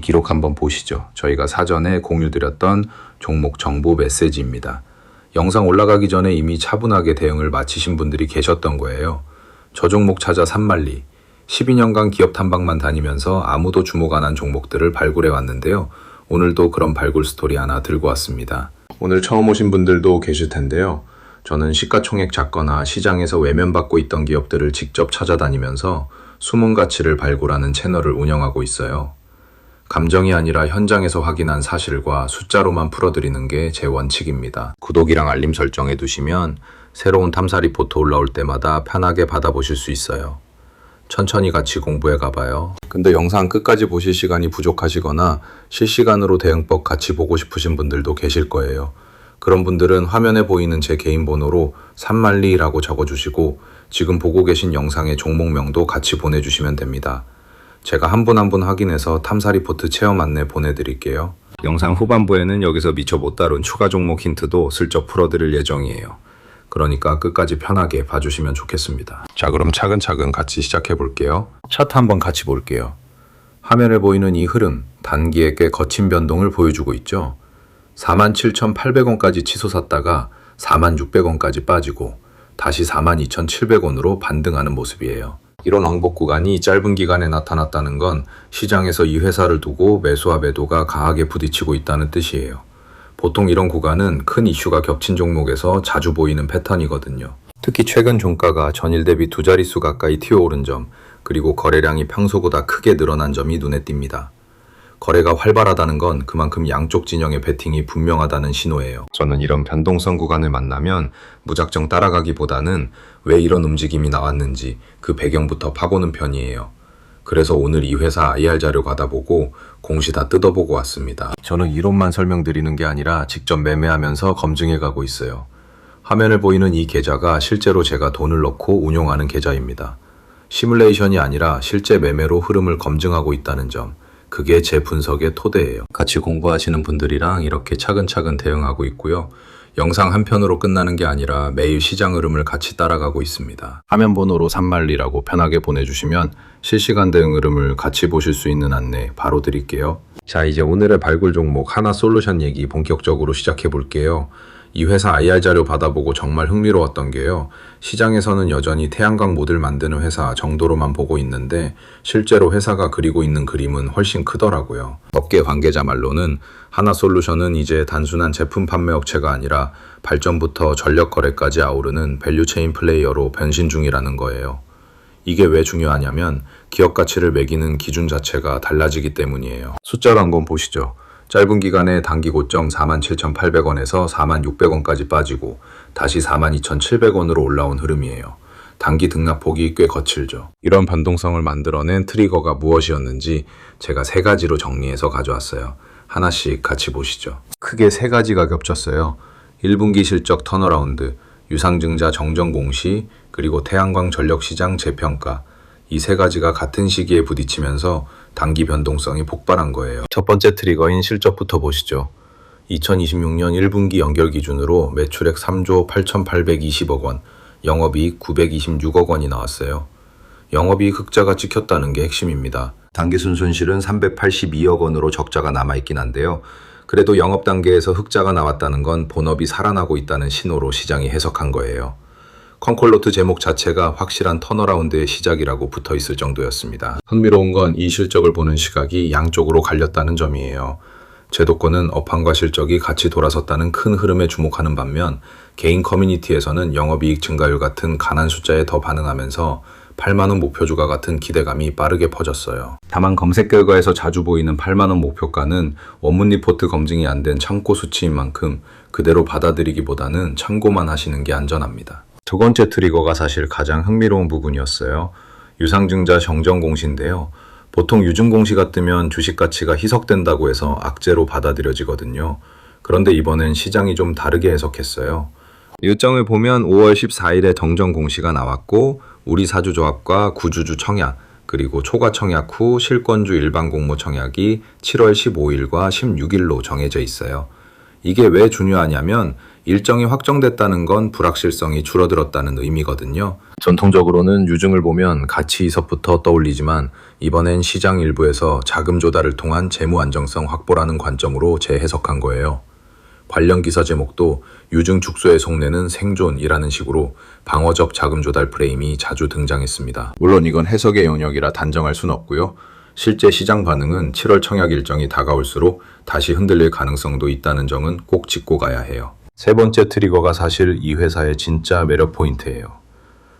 이 기록 한번 보시죠. 저희가 사전에 공유드렸던 종목 정보 메시지입니다. 영상 올라가기 전에 이미 차분하게 대응을 마치신 분들이 계셨던 거예요. 저 종목 찾아 산만리. 12년간 기업 탐방만 다니면서 아무도 주목 안 한 종목들을 발굴해 왔는데요. 오늘도 그런 발굴 스토리 하나 들고 왔습니다. 오늘 처음 오신 분들도 계실 텐데요. 저는 시가총액 작거나 시장에서 외면받고 있던 기업들을 직접 찾아다니면서 숨은 가치를 발굴하는 채널을 운영하고 있어요. 감정이 아니라 현장에서 확인한 사실과 숫자로만 풀어드리는 게 제 원칙입니다. 구독이랑 알림 설정해 두시면 새로운 탐사 리포트 올라올 때마다 편하게 받아보실 수 있어요. 천천히 같이 공부해 가봐요. 근데 영상 끝까지 보실 시간이 부족하시거나 실시간으로 대응법 같이 보고 싶으신 분들도 계실 거예요. 그런 분들은 화면에 보이는 제 개인 번호로 산만리라고 적어주시고 지금 보고 계신 영상의 종목명도 같이 보내주시면 됩니다. 제가 한 분 한 분 확인해서 탐사 리포트 체험 안내 보내드릴게요. 영상 후반부에는 여기서 미처 못 다룬 추가 종목 힌트도 슬쩍 풀어드릴 예정이에요. 그러니까 끝까지 편하게 봐주시면 좋겠습니다. 자, 그럼 차근차근 같이 시작해 볼게요. 차트 한번 같이 볼게요. 화면에 보이는 이 흐름, 단기에 꽤 거친 변동을 보여주고 있죠. 47,800원까지 치솟았다가 46,600원까지 빠지고 다시 42,700원으로 반등하는 모습이에요. 이런 왕복 구간이 짧은 기간에 나타났다는 건 시장에서 이 회사를 두고 매수와 매도가 강하게 부딪히고 있다는 뜻이에요. 보통 이런 구간은 큰 이슈가 겹친 종목에서 자주 보이는 패턴이거든요. 특히 최근 종가가 전일 대비 두 자릿수 가까이 튀어오른 점, 그리고 거래량이 평소보다 크게 늘어난 점이 눈에 띕니다. 거래가 활발하다는 건 그만큼 양쪽 진영의 베팅이 분명하다는 신호예요. 저는 이런 변동성 구간을 만나면 무작정 따라가기보다는 왜 이런 움직임이 나왔는지 그 배경부터 파보는 편이에요. 그래서 오늘 이 회사 IR 자료 받아보고 공시 다 뜯어보고 왔습니다. 저는 이론만 설명드리는 게 아니라 직접 매매하면서 검증해가고 있어요. 화면에 보이는 이 계좌가 실제로 제가 돈을 넣고 운용하는 계좌입니다. 시뮬레이션이 아니라 실제 매매로 흐름을 검증하고 있다는 점, 그게 제 분석의 토대예요. 같이 공부하시는 분들이랑 이렇게 차근차근 대응하고 있고요. 영상 한 편으로 끝나는 게 아니라 매일 시장 흐름을 같이 따라가고 있습니다. 화면 번호로 산만리라고 편하게 보내주시면 실시간 대응 흐름을 같이 보실 수 있는 안내 바로 드릴게요. 자, 이제 오늘의 발굴 종목 하나솔루션 얘기 본격적으로 시작해 볼게요. 이 회사 IR 자료 받아보고 정말 흥미로웠던 게요. 시장에서는 여전히 태양광 모듈 만드는 회사 정도로만 보고 있는데 실제로 회사가 그리고 있는 그림은 훨씬 크더라고요. 업계 관계자 말로는 하나솔루션은 이제 단순한 제품 판매 업체가 아니라 발전부터 전력 거래까지 아우르는 밸류체인 플레이어로 변신 중이라는 거예요. 이게 왜 중요하냐면 기업 가치를 매기는 기준 자체가 달라지기 때문이에요. 숫자로 한번 보시죠. 짧은 기간에 단기 고점 47,800원에서 46,600원까지 빠지고 다시 42,700원으로 올라온 흐름이에요. 단기 등락폭이 꽤 거칠죠. 이런 변동성을 만들어낸 트리거가 무엇이었는지 제가 세 가지로 정리해서 가져왔어요. 하나씩 같이 보시죠. 크게 세 가지가 겹쳤어요. 1분기 실적 턴어라운드, 유상증자 정정 공시, 그리고 태양광 전력시장 재평가. 이 세 가지가 같은 시기에 부딪히면서 단기 변동성이 폭발한 거예요. 첫 번째 트리거인 실적부터 보시죠. 2026년 1분기 연결 기준으로 매출액 3조 8,820억 원, 영업이익 926억 원이 나왔어요. 영업이익 흑자가 찍혔다는 게 핵심입니다. 당기순 손실은 382억 원으로 적자가 남아있긴 한데요. 그래도 영업 단계에서 흑자가 나왔다는 건 본업이 살아나고 있다는 신호로 시장이 해석한 거예요. 컨콜로트 제목 자체가 확실한 턴어라운드의 시작이라고 붙어 있을 정도였습니다. 흥미로운 건 이 실적을 보는 시각이 양쪽으로 갈렸다는 점이에요. 제도권은 업황과 실적이 같이 돌아섰다는 큰 흐름에 주목하는 반면 개인 커뮤니티에서는 영업이익 증가율 같은 가난 숫자에 더 반응하면서 8만원 목표주가 같은 기대감이 빠르게 퍼졌어요. 다만 검색 결과에서 자주 보이는 8만원 목표가는 원문 리포트 검증이 안 된 참고 수치인 만큼 그대로 받아들이기보다는 참고만 하시는 게 안전합니다. 두 번째 트리거가 사실 가장 흥미로운 부분이었어요. 유상증자 정정 공시인데요. 보통 유증 공시가 뜨면 주식 가치가 희석된다고 해서 악재로 받아들여지거든요. 그런데 이번엔 시장이 좀 다르게 해석했어요. 일정을 보면 5월 14일에 정정 공시가 나왔고 우리 사주조합과 구주주 청약, 그리고 초과 청약 후 실권주 일반 공모 청약이 7월 15일과 16일로 정해져 있어요. 이게 왜 중요하냐면 일정이 확정됐다는 건 불확실성이 줄어들었다는 의미거든요. 전통적으로는 유증을 보면 가치 이석부터 떠올리지만 이번엔 시장 일부에서 자금 조달을 통한 재무 안정성 확보라는 관점으로 재해석한 거예요. 관련 기사 제목도 유증 축소의 속내는 생존이라는 식으로 방어적 자금 조달 프레임이 자주 등장했습니다. 물론 이건 해석의 영역이라 단정할 순 없고요. 실제 시장 반응은 7월 청약 일정이 다가올수록 다시 흔들릴 가능성도 있다는 점은 꼭 짚고 가야 해요. 세 번째 트리거가 사실 이 회사의 진짜 매력 포인트예요.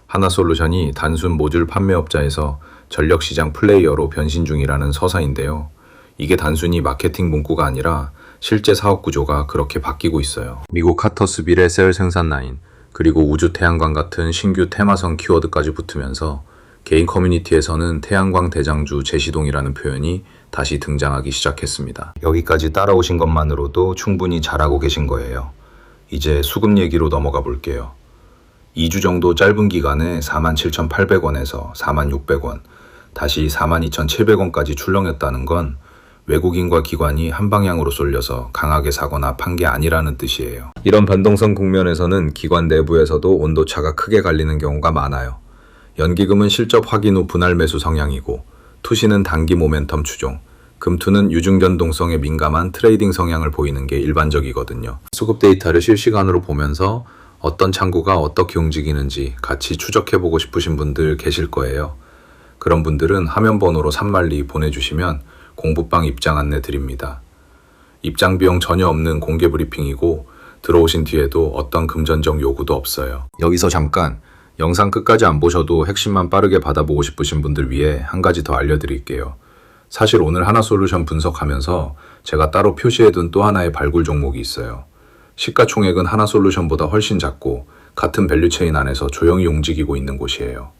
하나솔루션이 단순 모듈 판매업자에서 전력시장 플레이어로 변신 중이라는 서사인데요. 이게 단순히 마케팅 문구가 아니라 실제 사업 구조가 그렇게 바뀌고 있어요. 미국 카터스빌의 셀 생산 라인, 그리고 우주 태양광 같은 신규 테마성 키워드까지 붙으면서 개인 커뮤니티에서는 태양광 대장주 제시동이라는 표현이 다시 등장하기 시작했습니다. 여기까지 따라오신 것만으로도 충분히 잘하고 계신 거예요. 이제 수급 얘기로 넘어가 볼게요. 2주 정도 짧은 기간에 47,800원에서 46,000원, 다시 42,700원까지 출렁였다는 건 외국인과 기관이 한 방향으로 쏠려서 강하게 사거나 판 게 아니라는 뜻이에요. 이런 변동성 국면에서는 기관 내부에서도 온도차가 크게 갈리는 경우가 많아요. 연기금은 실적 확인 후 분할 매수 성향이고, 투시는 단기 모멘텀 추종, 금투는 유증 변동성에 민감한 트레이딩 성향을 보이는 게 일반적이거든요. 수급 데이터를 실시간으로 보면서 어떤 창구가 어떻게 움직이는지 같이 추적해보고 싶으신 분들 계실 거예요. 그런 분들은 화면 번호로 산말리 보내주시면 공부방 입장 안내 드립니다. 입장 비용 전혀 없는 공개 브리핑이고 들어오신 뒤에도 어떤 금전적 요구도 없어요. 여기서 잠깐 영상 끝까지 안 보셔도 핵심만 빠르게 받아보고 싶으신 분들 위해 한 가지 더 알려드릴게요. 사실 오늘 하나솔루션 분석하면서 제가 따로 표시해둔 또 하나의 발굴 종목이 있어요. 시가총액은 하나솔루션보다 훨씬 작고 같은 밸류체인 안에서 조용히 움직이고 있는 곳이에요.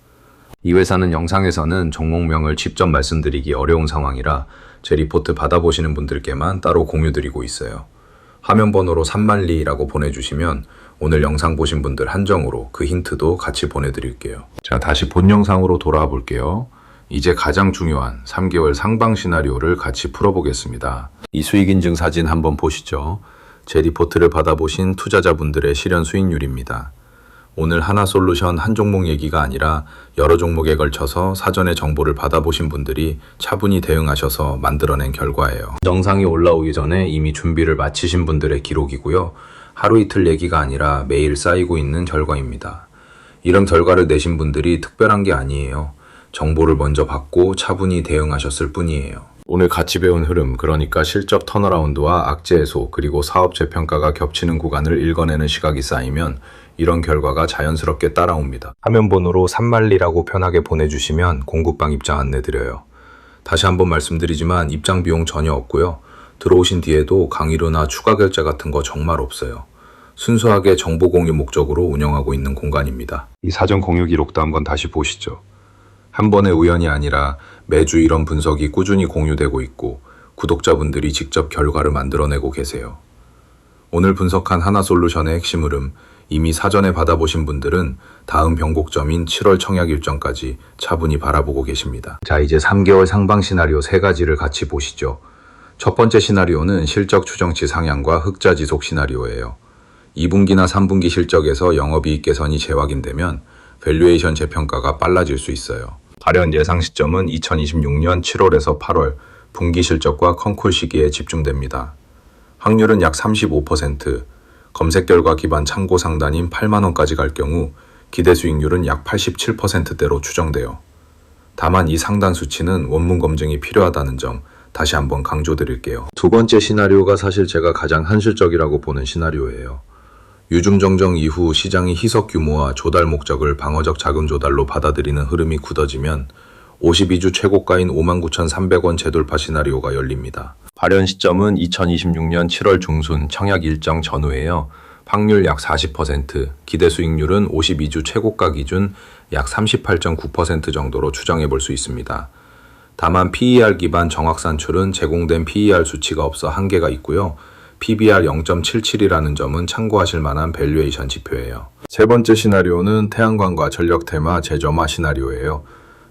이 회사는 영상에서는 종목명을 직접 말씀드리기 어려운 상황이라 제 리포트 받아보시는 분들께만 따로 공유드리고 있어요. 화면 번호로 산말리라고 보내주시면 오늘 영상 보신 분들 한정으로 그 힌트도 같이 보내드릴게요. 자, 다시 본 영상으로 돌아와 볼게요. 이제 가장 중요한 3개월 상방 시나리오를 같이 풀어보겠습니다. 이 수익인증 사진 한번 보시죠. 제 리포트를 받아보신 투자자분들의 실현 수익률입니다. 오늘 하나솔루션 한 종목 얘기가 아니라 여러 종목에 걸쳐서 사전에 정보를 받아보신 분들이 차분히 대응하셔서 만들어낸 결과예요. 영상이 올라오기 전에 이미 준비를 마치신 분들의 기록이고요. 하루 이틀 얘기가 아니라 매일 쌓이고 있는 결과입니다. 이런 결과를 내신 분들이 특별한 게 아니에요. 정보를 먼저 받고 차분히 대응하셨을 뿐이에요. 오늘 같이 배운 흐름, 그러니까 실적 턴어라운드와 악재 해소 그리고 사업 재평가가 겹치는 구간을 읽어내는 시각이 쌓이면 이런 결과가 자연스럽게 따라옵니다. 화면 번호로 산말리라고 편하게 보내주시면 공구방 입장 안내드려요. 다시 한번 말씀드리지만 입장 비용 전혀 없고요. 들어오신 뒤에도 강의료나 추가 결제 같은 거 정말 없어요. 순수하게 정보 공유 목적으로 운영하고 있는 공간입니다. 이 사전 공유 기록도 한번 다시 보시죠. 한 번의 우연이 아니라 매주 이런 분석이 꾸준히 공유되고 있고 구독자분들이 직접 결과를 만들어내고 계세요. 오늘 분석한 하나솔루션의 핵심 흐름, 이미 사전에 받아보신 분들은 다음 변곡점인 7월 청약 일정까지 차분히 바라보고 계십니다. 자, 이제 3개월 상방 시나리오 3가지를 같이 보시죠. 첫 번째 시나리오는 실적 추정치 상향과 흑자 지속 시나리오예요. 2분기나 3분기 실적에서 영업이익 개선이 재확인되면 밸류에이션 재평가가 빨라질 수 있어요. 발현 예상 시점은 2026년 7월에서 8월 분기 실적과 컨콜 시기에 집중됩니다. 확률은 약 35%, 검색 결과 기반 참고 상단인 8만원까지 갈 경우 기대 수익률은 약 87%대로 추정돼요. 다만 이 상단 수치는 원문 검증이 필요하다는 점 다시 한번 강조드릴게요. 두 번째 시나리오가 사실 제가 가장 현실적이라고 보는 시나리오예요. 유증 정정 이후 시장이 희석 규모와 조달 목적을 방어적 자금 조달로 받아들이는 흐름이 굳어지면 52주 최고가인 59,300원 재돌파 시나리오가 열립니다. 발현 시점은 2026년 7월 중순 청약 일정 전후예요. 확률 약 40%, 기대 수익률은 52주 최고가 기준 약 38.9% 정도로 추정해 볼 수 있습니다. 다만 PER 기반 정확 산출은 제공된 PER 수치가 없어 한계가 있고요. PBR 0.77이라는 점은 참고하실 만한 밸류에이션 지표예요. 세 번째 시나리오는 태양광과 전력 테마 재점화 시나리오예요.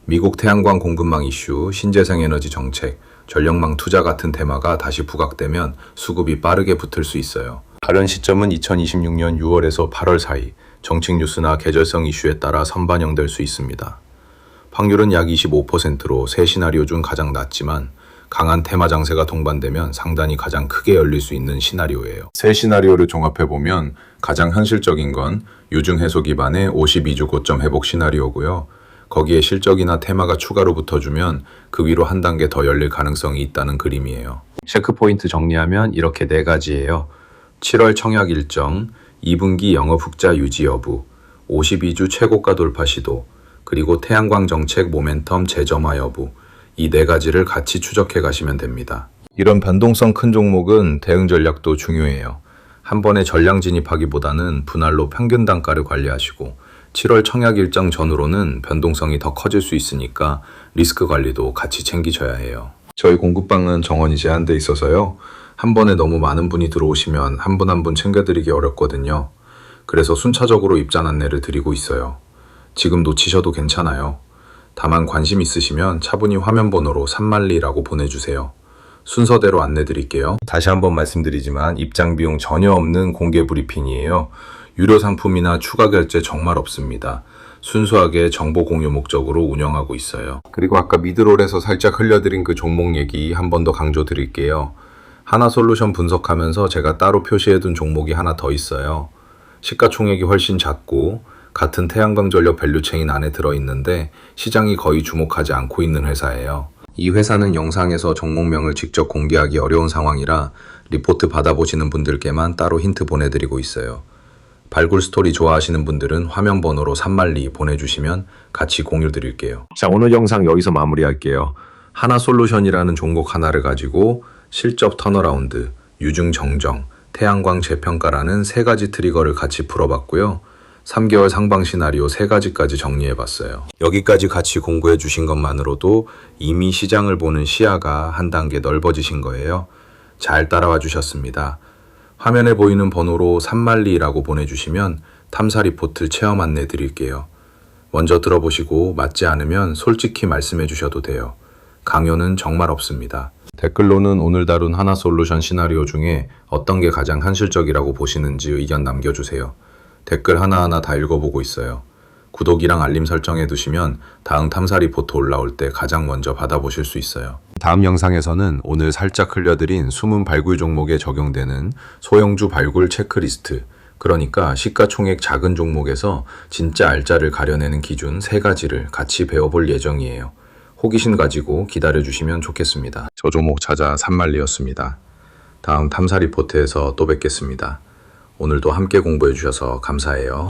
미국 태양광 공급망 이슈, 신재생 에너지 정책, 전력망 투자 같은 테마가 다시 부각되면 수급이 빠르게 붙을 수 있어요. 다른 시점은 2026년 6월에서 8월 사이 정책 뉴스나 계절성 이슈에 따라 선반영될 수 있습니다. 확률은 약 25%로 세 시나리오 중 가장 낮지만 강한 테마 장세가 동반되면 상단이 가장 크게 열릴 수 있는 시나리오예요. 세 시나리오를 종합해보면 가장 현실적인 건 유증 해소 기반의 52주 고점 회복 시나리오고요. 거기에 실적이나 테마가 추가로 붙어주면 그 위로 한 단계 더 열릴 가능성이 있다는 그림이에요. 체크포인트 정리하면 이렇게 네 가지예요. 7월 청약 일정, 2분기 영업 흑자 유지 여부, 52주 최고가 돌파 시도, 그리고 태양광 정책 모멘텀 재점화 여부, 이 네 가지를 같이 추적해 가시면 됩니다. 이런 변동성 큰 종목은 대응 전략도 중요해요. 한 번에 전량 진입하기보다는 분할로 평균 단가를 관리하시고 7월 청약 일정 전후로는 변동성이 더 커질 수 있으니까 리스크 관리도 같이 챙기셔야 해요. 저희 공급방은 정원이 제한돼 있어서요. 한 번에 너무 많은 분이 들어오시면 한 분 한 분 챙겨드리기 어렵거든요. 그래서 순차적으로 입장 안내를 드리고 있어요. 지금 놓치셔도 괜찮아요. 다만 관심 있으시면 차분히 화면 번호로 3만리라고 보내주세요. 순서대로 안내 드릴게요. 다시 한번 말씀드리지만 입장 비용 전혀 없는 공개 브리핑이에요. 유료 상품이나 추가 결제 정말 없습니다. 순수하게 정보 공유 목적으로 운영하고 있어요. 그리고 아까 미드롤에서 살짝 흘려드린 그 종목 얘기 한 번 더 강조 드릴게요. 하나솔루션 분석하면서 제가 따로 표시해둔 종목이 하나 더 있어요. 시가총액이 훨씬 작고 같은 태양광 전력 밸류체인 안에 들어있는데 시장이 거의 주목하지 않고 있는 회사예요. 이 회사는 영상에서 종목명을 직접 공개하기 어려운 상황이라 리포트 받아보시는 분들께만 따로 힌트 보내드리고 있어요. 발굴 스토리 좋아하시는 분들은 화면 번호로 3만리 보내주시면 같이 공유 드릴게요. 자, 오늘 영상 여기서 마무리할게요. 하나솔루션이라는 종목 하나를 가지고 실적 턴어라운드, 유증 정정, 태양광 재평가라는 세 가지 트리거를 같이 풀어봤고요. 3개월 상방 시나리오 3가지까지 정리해봤어요. 여기까지 같이 공부해 주신 것만으로도 이미 시장을 보는 시야가 한 단계 넓어지신 거예요. 잘 따라와 주셨습니다. 화면에 보이는 번호로 3만리라고 보내주시면 탐사 리포트 체험 안내 드릴게요. 먼저 들어보시고 맞지 않으면 솔직히 말씀해 주셔도 돼요. 강요는 정말 없습니다. 댓글로는 오늘 다룬 하나솔루션 시나리오 중에 어떤 게 가장 현실적이라고 보시는지 의견 남겨주세요. 댓글 하나하나 다 읽어보고 있어요. 구독이랑 알림 설정해 두시면 다음 탐사 리포트 올라올 때 가장 먼저 받아보실 수 있어요. 다음 영상에서는 오늘 살짝 흘려드린 숨은 발굴 종목에 적용되는 소형주 발굴 체크리스트, 그러니까 시가총액 작은 종목에서 진짜 알짜를 가려내는 기준 3가지를 같이 배워볼 예정이에요. 호기심 가지고 기다려주시면 좋겠습니다. 저 종목 찾아 3만리였습니다. 다음 탐사 리포트에서 또 뵙겠습니다. 오늘도 함께 공부해 주셔서 감사해요.